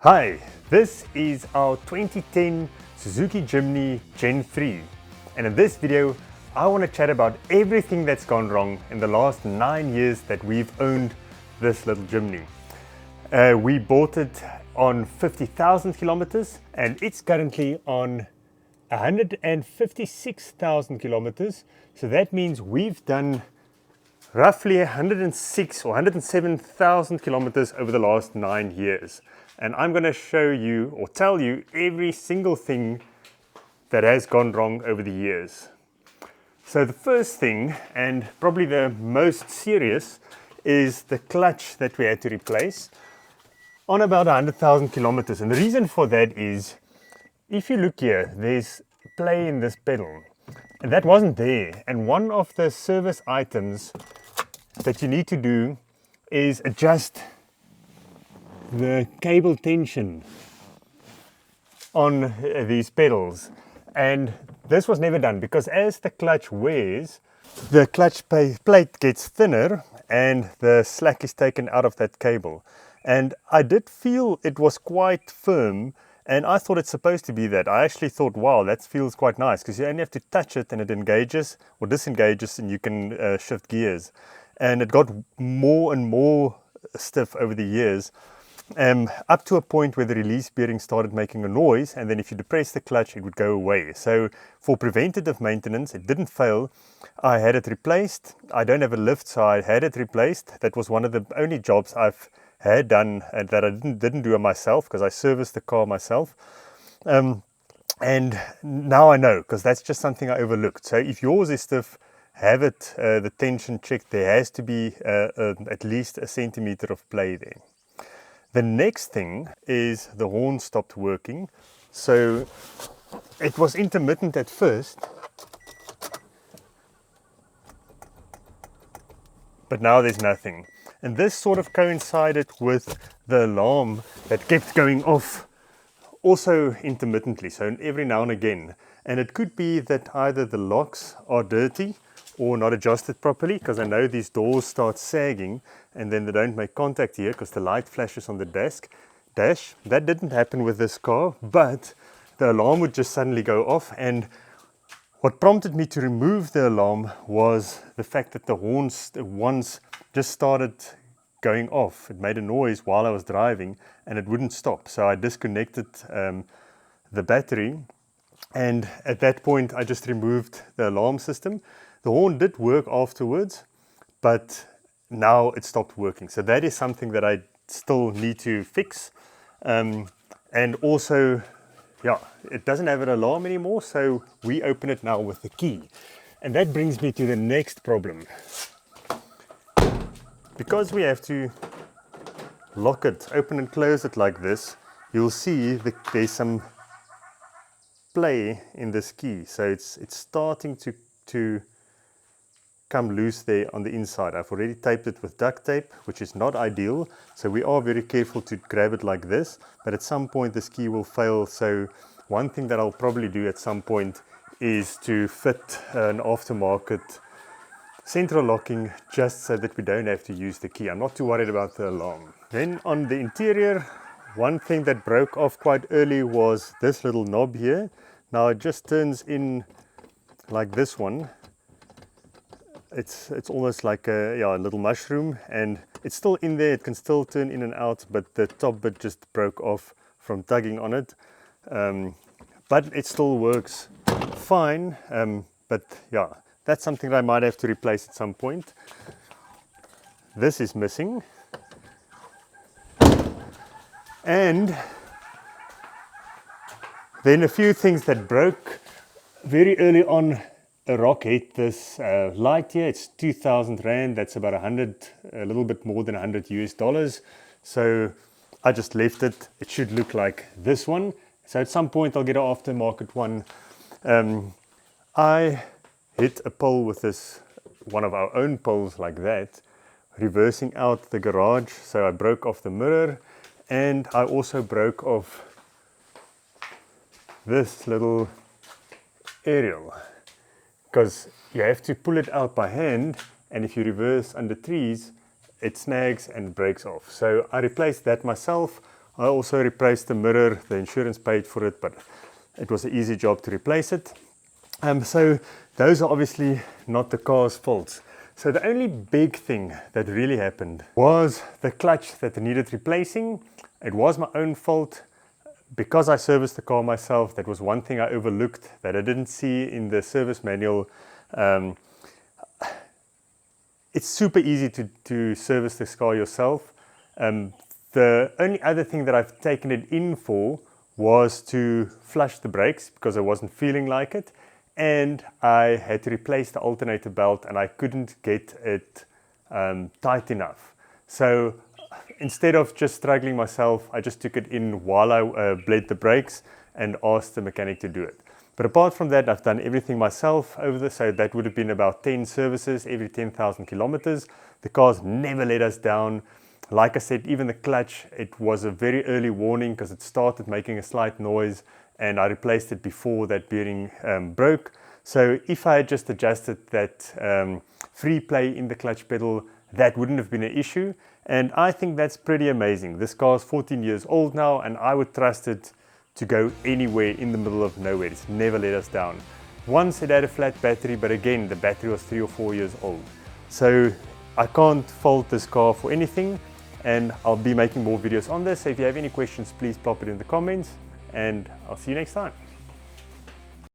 Hi, this is our 2010 Suzuki Jimny Gen 3, and in this video I want to chat about everything that's gone wrong in the last 9 years that we've owned this little Jimny. We bought it on 50,000 kilometers and it's currently on 156,000 kilometers, so that means we've done roughly 106 or 107,000 kilometers over the last 9 years. And I'm going to show you or tell you every single thing that has gone wrong over the years. So the first thing, and probably the most serious, is the clutch that we had to replace on about 100,000 kilometers. And the reason for that is, if you look here, there's play in this pedal, and that wasn't there. And one of the service items that you need to do is adjust the cable tension on these pedals, and this was never done because as the clutch wears, the clutch plate gets thinner and the slack is taken out of that cable. And I did feel it was quite firm, and I thought it's supposed to be that. I actually thought, wow, that feels quite nice, because you only have to touch it and it engages or disengages and you can shift gears. And it got more and more stiff over the years, up to a point where the release bearing started making a noise, and then if you depress the clutch it would go away. So for preventative maintenance, it didn't fail. I had it replaced. I don't have a lift, so I had it replaced. That was one of the only jobs I've had done and that I didn't do it myself, because I serviced the car myself. And now I know, because that's just something I overlooked. So if yours is stiff, have it the tension checked. There has to be at least a centimeter of play there. The next thing is the horn stopped working. So it was intermittent at first, but now there's nothing. And this sort of coincided with the alarm that kept going off also intermittently, so every now and again. And it could be that either the locks are dirty or not adjusted properly, because I know these doors start sagging and then they don't make contact here because the light flashes on the dash. That didn't happen with this car, but the alarm would just suddenly go off. And what prompted me to remove the alarm was the fact that the horns once just started going off. It made a noise while I was driving and it wouldn't stop. So I disconnected the battery, and at that point I just removed the alarm system. The horn did work afterwards, but now it stopped working. So that is something that I still need to fix. And also, yeah, it doesn't have an alarm anymore, so we open it now with the key. And that brings me to the next problem. Because we have to lock it, open and close it like this, you'll see that there's some play in this key. So it's starting to come loose there on the inside. I've already taped it with duct tape, which is not ideal, so we are very careful to grab it like this, but at some point this key will fail. So one thing that I'll probably do at some point is to fit an aftermarket central locking, just so that we don't have to use the key. I'm not too worried about the alarm. Then on the interior, one thing that broke off quite early was this little knob here. Now it just turns in like this one. It's almost like a little mushroom, and it's still in there. It can still turn in and out, but the top bit just broke off from tugging on it. But it still works fine. But yeah, that's something that I might have to replace at some point. This is missing. And then a few things that broke very early on. A rock hit this light here. It's 2,000 Rand. That's about a little bit more than $100 US. So I just left it. It should look like this one. So at some point I'll get an aftermarket one. I hit a pole with this, one of our own poles like that, reversing out the garage. So I broke off the mirror, and I also broke off this little aerial, because you have to pull it out by hand, and if you reverse under trees, it snags and breaks off. So I replaced that myself I also replaced the mirror. The insurance paid for it, but it was an easy job to replace it. So those are obviously not the car's faults. So the only big thing that really happened was the clutch that needed replacing. It was my own fault. Because I serviced the car myself, that was one thing I overlooked that I didn't see in the service manual. It's super easy to service this car yourself. The only other thing that I've taken it in for was to flush the brakes because I wasn't feeling like it, and I had to replace the alternator belt and I couldn't get it tight enough. So instead of just struggling myself, I just took it in while I bled the brakes and asked the mechanic to do it. But apart from that, I've done everything myself over this, so that would have been about 10 services every 10,000 kilometers. The car's never let us down. Like I said, even the clutch, it was a very early warning because it started making a slight noise, and I replaced it before that bearing broke. So if I had just adjusted that free play in the clutch pedal, that wouldn't have been an issue. And I think that's pretty amazing. This car is 14 years old now, and I would trust it to go anywhere in the middle of nowhere. It's never let us down. Once it had a flat battery, but again, the battery was 3 or 4 years old. So I can't fault this car for anything, and I'll be making more videos on this. So if you have any questions, please pop it in the comments, and I'll see you next time.